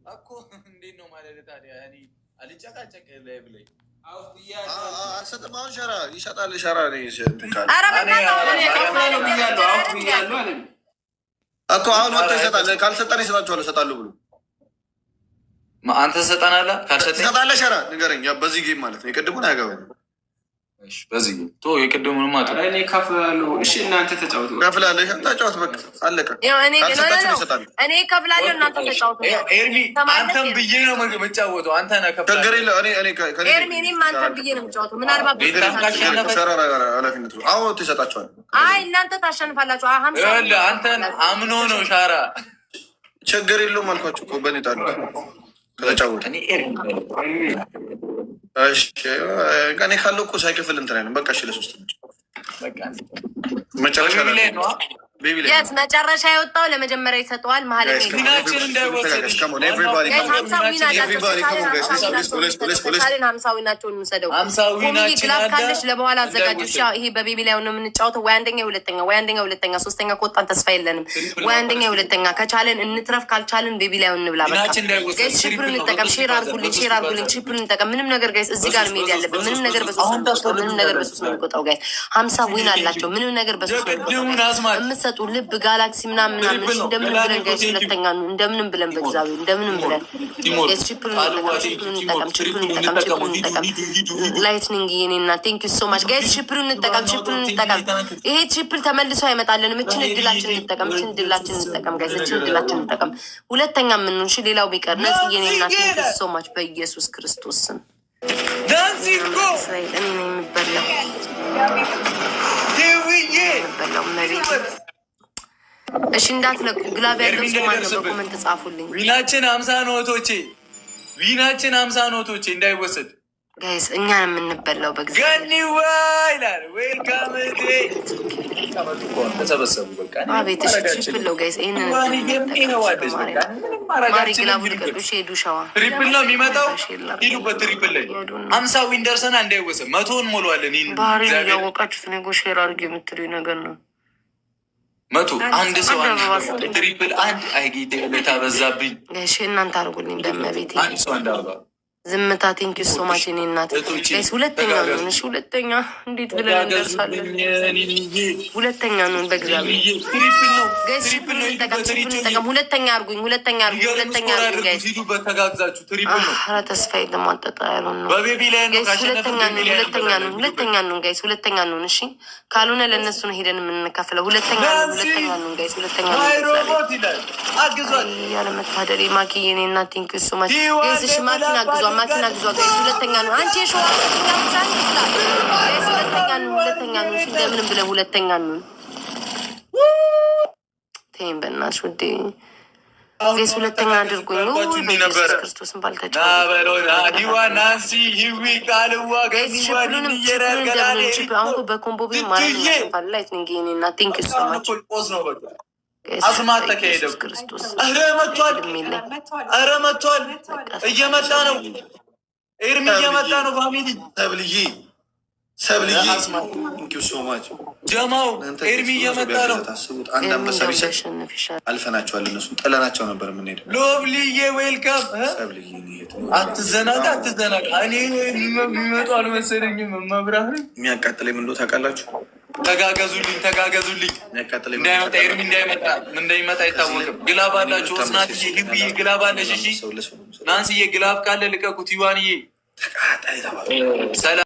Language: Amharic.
እኮ እንዴት ነው ማለት ታዲያ? ያኔ አልጨቃጨቅ ላይ ብለኝ አልሰጥም። ሸራ ይሰጣል። ሸራ እኮ አሁን ወጥቶ ይሰጣል። ካልሰጠን ይሰጣችኋል። እሰጣለሁ ብሎ አንተ ትሰጠናለህ። ትሰጣለህ። ሸራ ንገረኝ። በዚህ ጌም ማለት ነው። የቅድሙን አያገባኝም። በዚህ የቅድሙን እኔ ከፍላለሁ። እሺ እናንተ ተጫወቱ። ከፍላለህ። ተጫወት። በቃ አለቀ። እኔ ከፍላለሁ። እናንተ ተጫወቱ። አንተም ብዬ ነው የምጫወተው። አንተ ነህ ከፍላለህ። ችግር የለም። እኔም አንተም ብዬ ነው የምጫወተው። ምናልባት ኃላፊነቱ አዎ ትሰጣችኋል። አይ እናንተ ታሸንፋላችሁ። አንተን አምኖ ነው ሻራ። ችግር የለውም አልኳቸው እኮ በኔ ጣሉ ከተጫወቱ። እኔ ካለው እኮ ሳይከፍል እንትን አይልም። በቃ እሺ ለሶስት መጨረሻ የወጣው ለመጀመሪያ ይሰጠዋል። መሀል ሀምሳዊ ናቸውን እንውሰደው። ግላፍ ካለች ለበኋላ አዘጋጁ። ይሄ በቤቢ ላይ ነው የምንጫወተው። ወይ አንደኛ ሁለተኛ፣ ወይ አንደኛ ሁለተኛ፣ ሶስተኛ ከወጣን ተስፋ የለንም። ወይ አንደኛ ሁለተኛ ከቻለን እንትረፍ፣ ካልቻለን ቤቢ ላይ እንብላ። ጋይስ ሽፕር እንጠቀም። ሼር አርጉልኝ፣ ሽፕር እንጠቀም። ምንም ነገር ጋይስ እዚህ ጋር መሄድ ያለብን ምንም ነገር በሶስት ነው የሚቆጠው። ጋይስ 50 ዊን አላቸው። ምንም ነገር በሶስት ነው ሰጡ ልብ ጋላክሲ ምናምን እንደምንም ብለን ጋይስ ሁለተኛ ነው። እንደምንም ብለን በእግዚአብሔር እንደምንም ብለን ጋይስ ችፕሩን እንጠቀም። ላይትኒንግ የኔና ቴንክ ዩ ሶ ማች ጋይስ ችፕሩን እንጠቀም። ይሄ ችፕል ተመልሶ አይመጣልንም። እችን እድላችን እንጠቀም ጋይስ እችን እድላችን እንጠቀም። ሁለተኛ ምን ነው? እሺ ሌላው ቢቀር ነጽ የኔና ቴንክ ዩ ሶ ማች በኢየሱስ ክርስቶስ ስም እስራኤል እኔ ነው የምበላው መቤት። እሺ እንዳትለቁ። ግላብ ያለው ሰው ማነው? በኮመንት ጻፉልኝ። ዊናችን 50 ኖቶቼ፣ ዊናችን 50 ኖቶቼ እንዳይወሰድ ጋይስ። እኛ ነው የምንበላው በጊዜ ገኒዋ ይላል። ዌልካም ተሰበሰቡ። በቃ አቤት እሺ ትሪፕል ጋይስ። ይሄንን ማሪ ግላቡ ልቀቁሽ። ሄዱ ሸዋ ትሪፕል ነው የሚመጣው። ሂዱበት ትሪፕል ላይ 50 ዊን ደርሰና እንዳይወሰድ 100 ሞላዋለን። ይሄን ባህሪ ያወቃችሁት ነው። ሼር አድርጌ የምትሉኝ ነገር ነው። 100 አንድ ሰው ትሪፕል አንድ አይጌቴ ለታበዛብኝ እሺ እናንተ አድርጉልኝ በመቤቴ አንድ ሰው አንዳባ ዝምታ ቴንክ ዩ ሶ ማች የኔ እናት ጋይስ። ሁለተኛ ነው እሺ፣ ሁለተኛ እንዴት ብለን እንደርሳለን? ሁለተኛ ነው በእግዚአብሔር ጋይስ። ትሪፕል እንጠቀም። ሁለተኛ አድርጉኝ ጋይስ። ሂዱበት ተጋግዛችሁ ትሪፕል ነው። ኧረ ተስፋ የለም አጠጣ ያሉን ነው በቤቢ ላይ ነው። ሁለተኛ ነው ጋይስ። ሁለተኛ ነው እሺ፣ ካልሆነ ለእነሱ ነው ሄደን የምንከፍለው። ሁለተኛ ነው ጋይስ። ሁለተኛ ያለ መታደል ማኪ የኔ እናት ቴንክ ዩ ሶ ማች ጋይስ። እሺ ማኪን አግዟ ጋይስ። ሁለተኛ ነው አንቺ የሸዋ ጋይስ። ሁለተኛ ነው እሺ፣ እንደምንም ብለን ሁለተኛ ነው። ተይኝ በእናትሽ ውዴ ጋይስ። ሁለተኛ አድርጉኝ። በኢየሱስ ክርስቶስን ናንሲ ሂዊ ቃልዋ አሁን በኮምቦ ቢ ማለት ላይትኒንግ የኔና ቴንክ ዩ ሶ ማች አስማት ተካሄደ። ክርስቶስ ኧረ መጥቷል። እየመጣ ነው። ኤርሚ እየመጣ ነው። ፋሚሊ ሰብልዬ ጀማው ኤርሚ እየመጣ ነው። አንድ አንበሳ ቢሰጥ አልፈናቸዋል። እነሱ ጥለናቸው ነበር የምንሄደው። ሎብልዬ ዌልካም። አትዘናጋ። እኔ የሚመጡ አልመሰለኝም። መብራት የሚያቃጥለኝ ምን እንደው ታውቃላችሁ? ተጋገዙልኝ። እንዳይመጣ ኤርሚ እንዳይመጣ አይታወቅም። ግላብ አላችሁ። ስናትዬ ግብዬ ግላብ አለሽ። እሺ ናንስዬ ግላብ ካለ ልቀቁት። ይዋንዬ ሰላም